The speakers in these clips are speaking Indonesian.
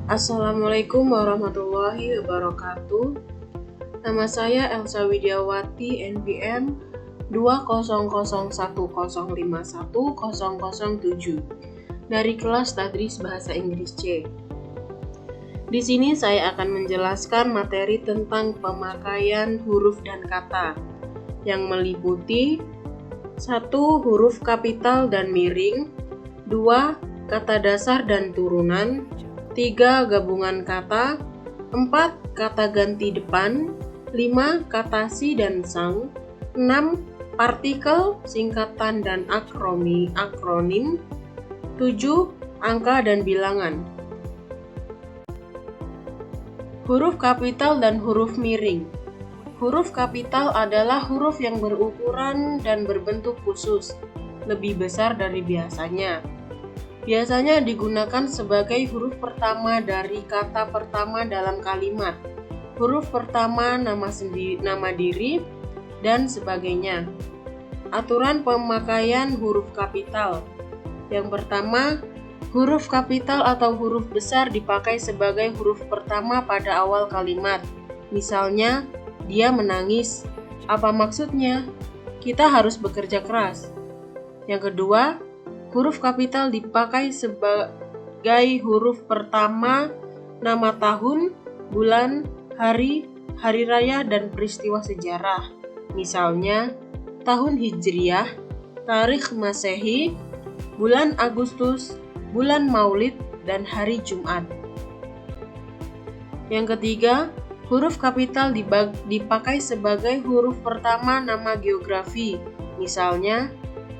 Assalamualaikum warahmatullahi wabarakatuh. Nama saya Elsa Widiawati, NPM 20010510007 dari kelas Tadris Bahasa Inggris C. Di sini saya akan menjelaskan materi tentang pemakaian huruf dan kata yang meliputi 1. Huruf kapital dan miring, 2. Kata dasar dan turunan, 3. Gabungan kata, 4. Kata ganti depan, 5. Kata si dan sang, 6. Partikel, singkatan dan akronim, 7. Angka dan bilangan. Huruf kapital dan huruf miring. Huruf kapital adalah huruf yang berukuran dan berbentuk khusus, lebih besar dari biasanya. Biasanya digunakan sebagai huruf pertama dari kata pertama dalam kalimat, huruf pertama nama diri, dan sebagainya. Aturan pemakaian huruf kapital. Yang pertama, huruf kapital atau huruf besar dipakai sebagai huruf pertama pada awal kalimat. Misalnya, dia menangis. Apa maksudnya? Kita harus bekerja keras. Yang kedua, huruf kapital dipakai sebagai huruf pertama nama tahun, bulan, hari raya, dan peristiwa sejarah. Misalnya, tahun Hijriah, tarikh Masehi, bulan Agustus, bulan Maulid, dan hari Jumat. Yang ketiga, huruf kapital dipakai sebagai huruf pertama nama geografi. Misalnya,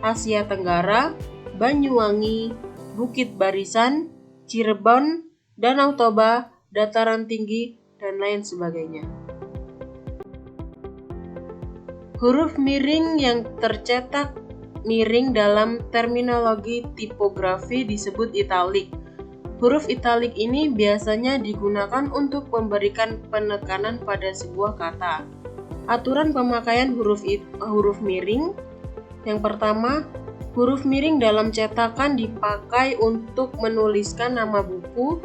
Asia Tenggara, Banyuwangi, Bukit Barisan, Cirebon, Danau Toba, dataran tinggi, dan lain sebagainya. Huruf miring yang tercetak miring dalam terminologi tipografi disebut italik. Huruf italik ini biasanya digunakan untuk memberikan penekanan pada sebuah kata. Aturan pemakaian huruf miring. Yang pertama, huruf miring dalam cetakan dipakai untuk menuliskan nama buku,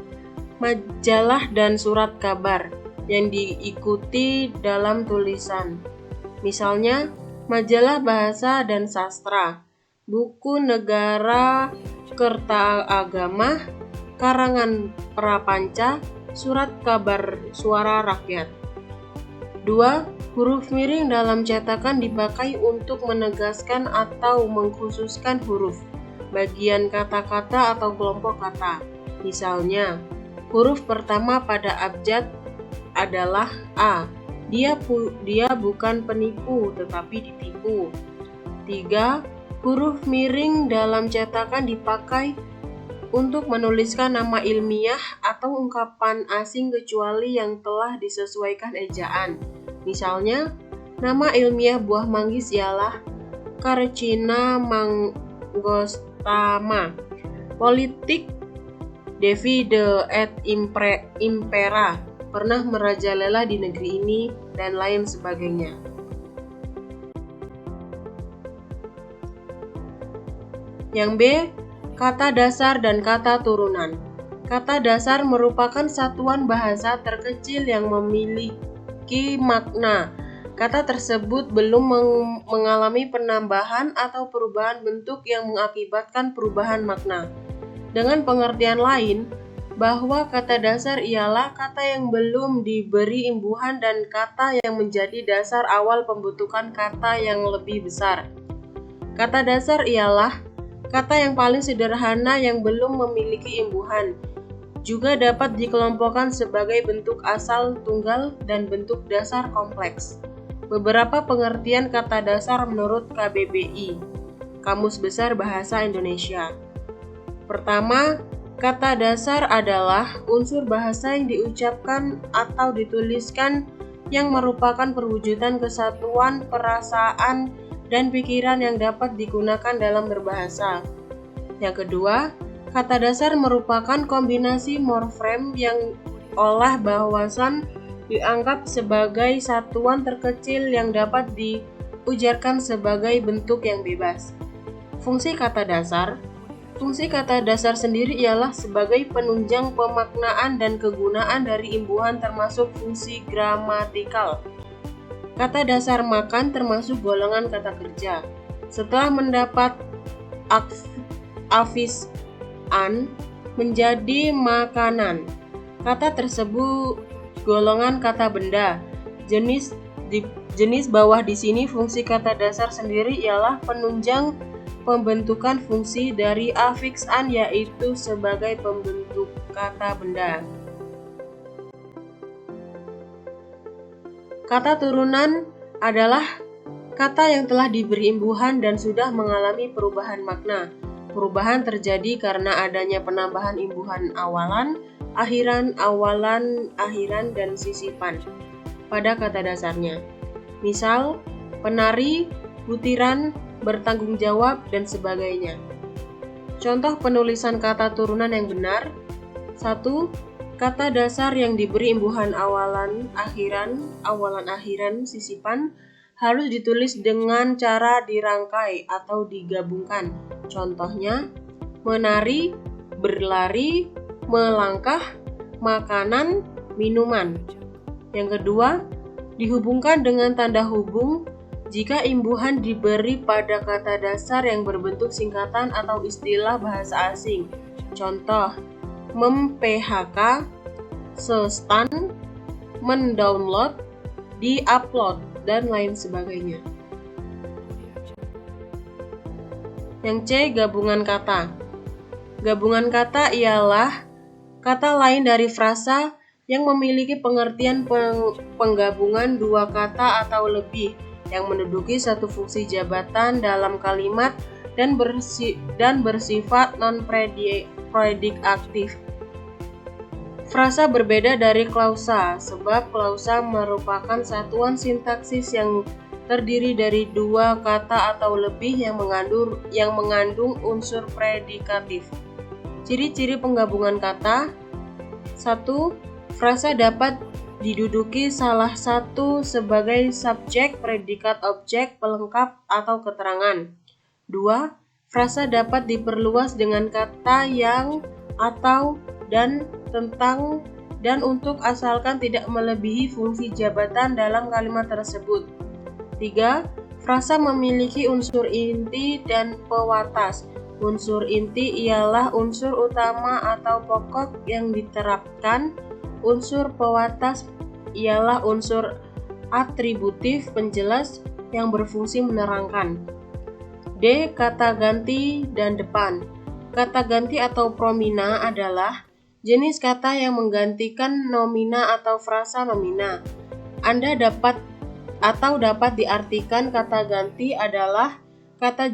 majalah, dan surat kabar yang diikuti dalam tulisan. Misalnya, majalah Bahasa dan Sastra, buku Negara Kerta Agama, karangan Prapanca, surat kabar Suara Rakyat. 2. Huruf miring dalam cetakan dipakai untuk menegaskan atau mengkhususkan huruf, bagian kata-kata atau kelompok kata. Misalnya, huruf pertama pada abjad adalah A. Dia bukan penipu tetapi ditipu. 3. Huruf miring dalam cetakan dipakai untuk menuliskan nama ilmiah atau ungkapan asing kecuali yang telah disesuaikan ejaan. Misalnya, nama ilmiah buah manggis ialah Carcina mangostama. Politik, Davide et Impera, pernah merajalela di negeri ini, dan lain sebagainya. Yang B. Kata dasar dan kata turunan. Kata dasar merupakan satuan bahasa terkecil yang memiliki makna. Kata tersebut belum mengalami penambahan atau perubahan bentuk yang mengakibatkan perubahan makna. Dengan pengertian lain, bahwa kata dasar ialah kata yang belum diberi imbuhan dan kata yang menjadi dasar awal pembentukan kata yang lebih besar. Kata dasar ialah kata yang paling sederhana yang belum memiliki imbuhan. Juga dapat dikelompokkan sebagai bentuk asal tunggal dan bentuk dasar kompleks. Beberapa pengertian kata dasar menurut KBBI, Kamus Besar Bahasa Indonesia. Pertama, kata dasar adalah unsur bahasa yang diucapkan atau dituliskan yang merupakan perwujudan kesatuan perasaan dan pikiran yang dapat digunakan dalam berbahasa. Yang kedua, kata dasar merupakan kombinasi morfem yang oleh bahasan dianggap sebagai satuan terkecil yang dapat diujarkan sebagai bentuk yang bebas. Fungsi kata dasar. Fungsi kata dasar sendiri ialah sebagai penunjang pemaknaan dan kegunaan dari imbuhan termasuk fungsi gramatikal. Kata dasar makan termasuk golongan kata kerja. Setelah mendapat afis an menjadi makanan. Kata tersebut golongan kata benda. Jenis bawah di sini fungsi kata dasar sendiri ialah penunjang pembentukan fungsi dari afiks an, yaitu sebagai pembentuk kata benda. Kata turunan adalah kata yang telah diberi imbuhan dan sudah mengalami perubahan makna. Perubahan terjadi karena adanya penambahan imbuhan awalan, akhiran, dan sisipan pada kata dasarnya. Misal, penari, butiran, bertanggung jawab, dan sebagainya. Contoh penulisan kata turunan yang benar. 1. Kata dasar yang diberi imbuhan awalan, akhiran, sisipan harus ditulis dengan cara dirangkai atau digabungkan. Contohnya, menari, berlari, melangkah, makanan, minuman. Yang kedua, dihubungkan dengan tanda hubung jika imbuhan diberi pada kata dasar yang berbentuk singkatan atau istilah bahasa asing. Contoh, mem-PHK, se-stan, mendownload, di-upload, dan lain sebagainya. Yang C, gabungan kata. Gabungan kata ialah kata lain dari frasa yang memiliki pengertian penggabungan dua kata atau lebih yang menduduki satu fungsi jabatan dalam kalimat dan bersifat non-predikatif. Frasa berbeda dari klausa, sebab klausa merupakan satuan sintaksis yang terdiri dari dua kata atau lebih yang mengandung unsur predikatif. Ciri-ciri penggabungan kata. 1. Frasa dapat diduduki salah satu sebagai subjek, predikat, objek, pelengkap, atau keterangan. 2. Frasa dapat diperluas dengan kata yang, atau, dan, tentang, dan untuk asalkan tidak melebihi fungsi jabatan dalam kalimat tersebut. 3. Frasa memiliki unsur inti dan pewatas. Unsur inti ialah unsur utama atau pokok yang diterapkan. Unsur pewatas ialah unsur atributif penjelas yang berfungsi menerangkan. D. Kata ganti dan depan. Kata ganti atau promina adalah jenis kata yang menggantikan nomina atau frasa nomina. Dapat diartikan kata ganti adalah kata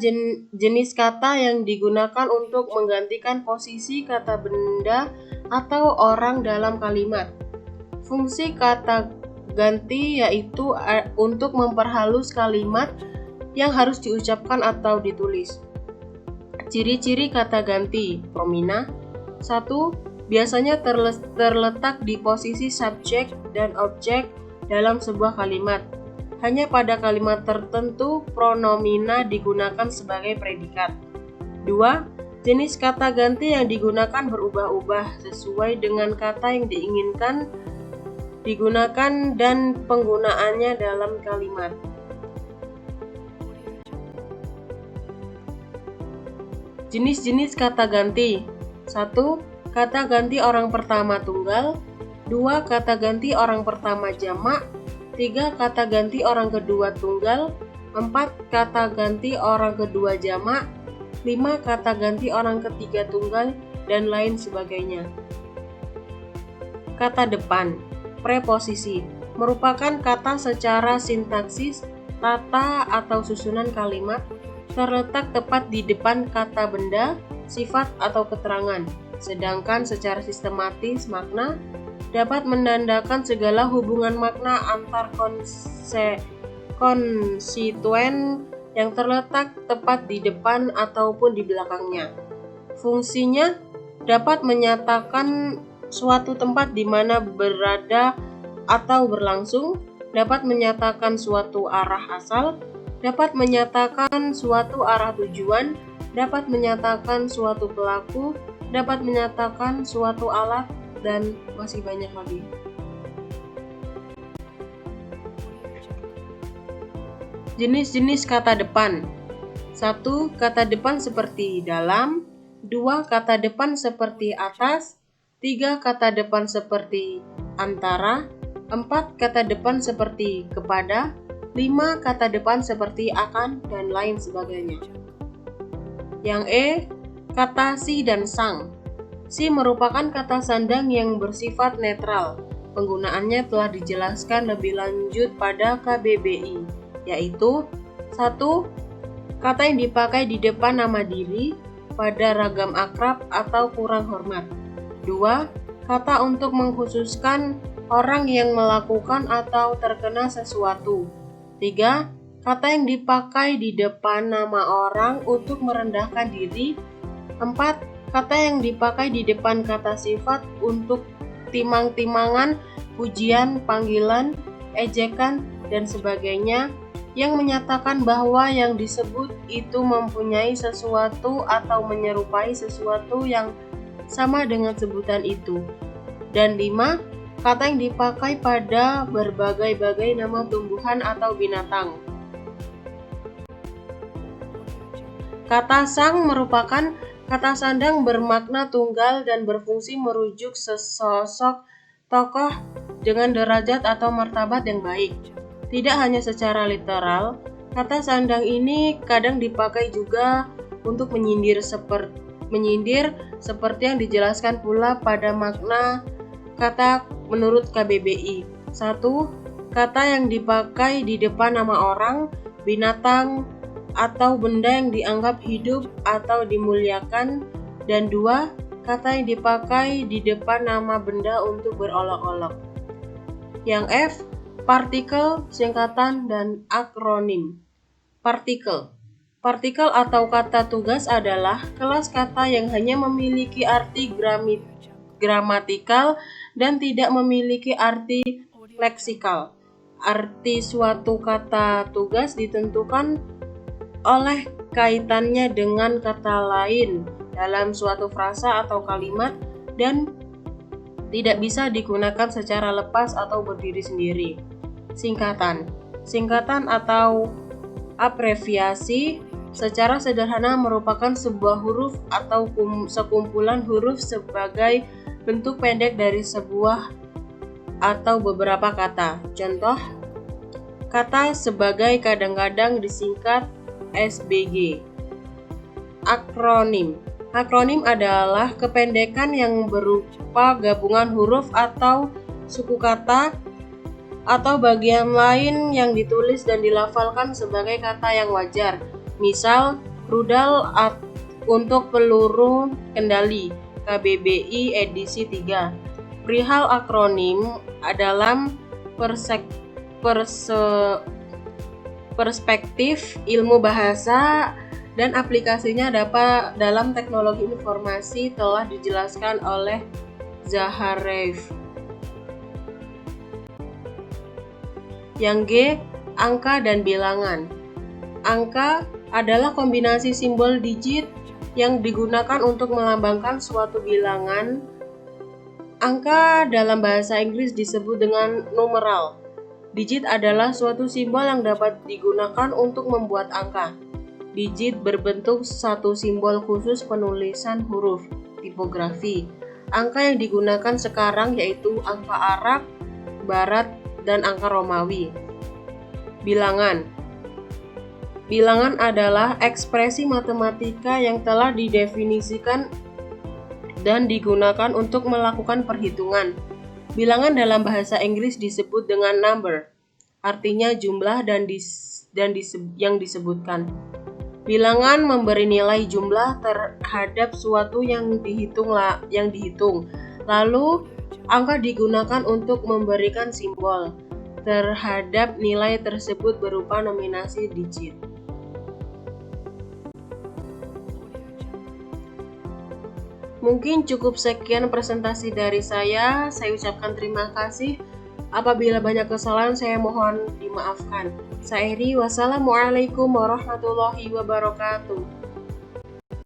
jenis kata yang digunakan untuk menggantikan posisi kata benda atau orang dalam kalimat. Fungsi kata ganti yaitu untuk memperhalus kalimat yang harus diucapkan atau ditulis. Ciri-ciri kata ganti promina. 1. Biasanya terletak di posisi subjek dan objek dalam sebuah kalimat. Hanya pada kalimat tertentu pronomina digunakan sebagai predikat. 2. Jenis kata ganti yang digunakan berubah-ubah sesuai dengan kata yang diinginkan digunakan dan penggunaannya dalam kalimat. Jenis-jenis kata ganti. 1. Kata ganti orang pertama tunggal. 2. Kata ganti orang pertama jamak. 3. Kata ganti orang kedua tunggal. 4. Kata ganti orang kedua jamak. 5. Kata ganti orang ketiga tunggal, dan lain sebagainya. Kata depan, preposisi, merupakan kata secara sintaksis, tata atau susunan kalimat, terletak tepat di depan kata benda, sifat atau keterangan, sedangkan secara sistematis makna dapat menandakan segala hubungan makna antar konstituen yang terletak tepat di depan ataupun di belakangnya. Fungsinya dapat menyatakan suatu tempat di mana berada atau berlangsung, dapat menyatakan suatu arah asal, dapat menyatakan suatu arah tujuan, dapat menyatakan suatu pelaku, dapat menyatakan suatu alat, dan masih banyak lagi. Jenis-jenis kata depan. 1. Kata depan seperti dalam. 2. Kata depan seperti atas. 3. Kata depan seperti antara. 4. Kata depan seperti kepada. 5. Kata depan seperti akan, dan lain sebagainya. Yang E. Kata si dan sang. Si merupakan kata sandang yang bersifat netral. Penggunaannya telah dijelaskan lebih lanjut pada KBBI, yaitu 1. Kata yang dipakai di depan nama diri pada ragam akrab atau kurang hormat. 2. Kata untuk mengkhususkan orang yang melakukan atau terkena sesuatu. 3. Kata yang dipakai di depan nama orang untuk merendahkan diri. 4. Kata yang dipakai di depan kata sifat untuk timang-timangan, pujian, panggilan, ejekan, dan sebagainya, yang menyatakan bahwa yang disebut itu mempunyai sesuatu atau menyerupai sesuatu yang sama dengan sebutan itu. Dan 5. Kata yang dipakai pada berbagai-bagai nama tumbuhan atau binatang. Kata sang merupakan kata sandang bermakna tunggal dan berfungsi merujuk sesosok tokoh dengan derajat atau martabat yang baik. Tidak hanya secara literal, kata sandang ini kadang dipakai juga untuk menyindir seperti yang dijelaskan pula pada makna kata menurut KBBI. 1. Kata yang dipakai di depan nama orang, binatang, atau benda yang dianggap hidup atau dimuliakan. Dan 2. Kata yang dipakai di depan nama benda untuk berolok-olok. Yang F. Partikel, singkatan, dan akronim. Partikel. Partikel atau kata tugas adalah kelas kata yang hanya memiliki arti gramatikal dan tidak memiliki arti leksikal. Arti suatu kata tugas ditentukan oleh kaitannya dengan kata lain dalam suatu frasa atau kalimat dan tidak bisa digunakan secara lepas atau berdiri sendiri. Singkatan. Singkatan atau abreviasi secara sederhana merupakan sebuah huruf atau sekumpulan huruf sebagai bentuk pendek dari sebuah atau beberapa kata. Contoh, kata sebagai kadang-kadang disingkat SBG. Akronim. Akronim adalah kependekan yang berupa gabungan huruf atau suku kata atau bagian lain yang ditulis dan dilafalkan sebagai kata yang wajar. Misal, rudal untuk peluru kendali, KBBI edisi 3. Perihal akronim dalam perspektif ilmu bahasa dan aplikasinya dapat dalam teknologi informasi telah dijelaskan oleh Zaharev. Yang G. Angka dan bilangan. Angka adalah kombinasi simbol digit yang digunakan untuk melambangkan suatu bilangan. Angka dalam bahasa Inggris disebut dengan numeral. Digit adalah suatu simbol yang dapat digunakan untuk membuat angka. Digit berbentuk satu simbol khusus penulisan huruf, tipografi. Angka yang digunakan sekarang yaitu angka Arab, Barat, dan angka Romawi. Bilangan. Bilangan adalah ekspresi matematika yang telah didefinisikan dan digunakan untuk melakukan perhitungan. Bilangan dalam bahasa Inggris disebut dengan number, artinya jumlah yang disebutkan. Bilangan memberi nilai jumlah terhadap suatu yang dihitung. Lalu, angka digunakan untuk memberikan simbol terhadap nilai tersebut berupa nominasi digit. Mungkin cukup sekian presentasi dari saya. Saya ucapkan terima kasih. Apabila banyak kesalahan, saya mohon dimaafkan. Saya Eri, wassalamualaikum warahmatullahi wabarakatuh.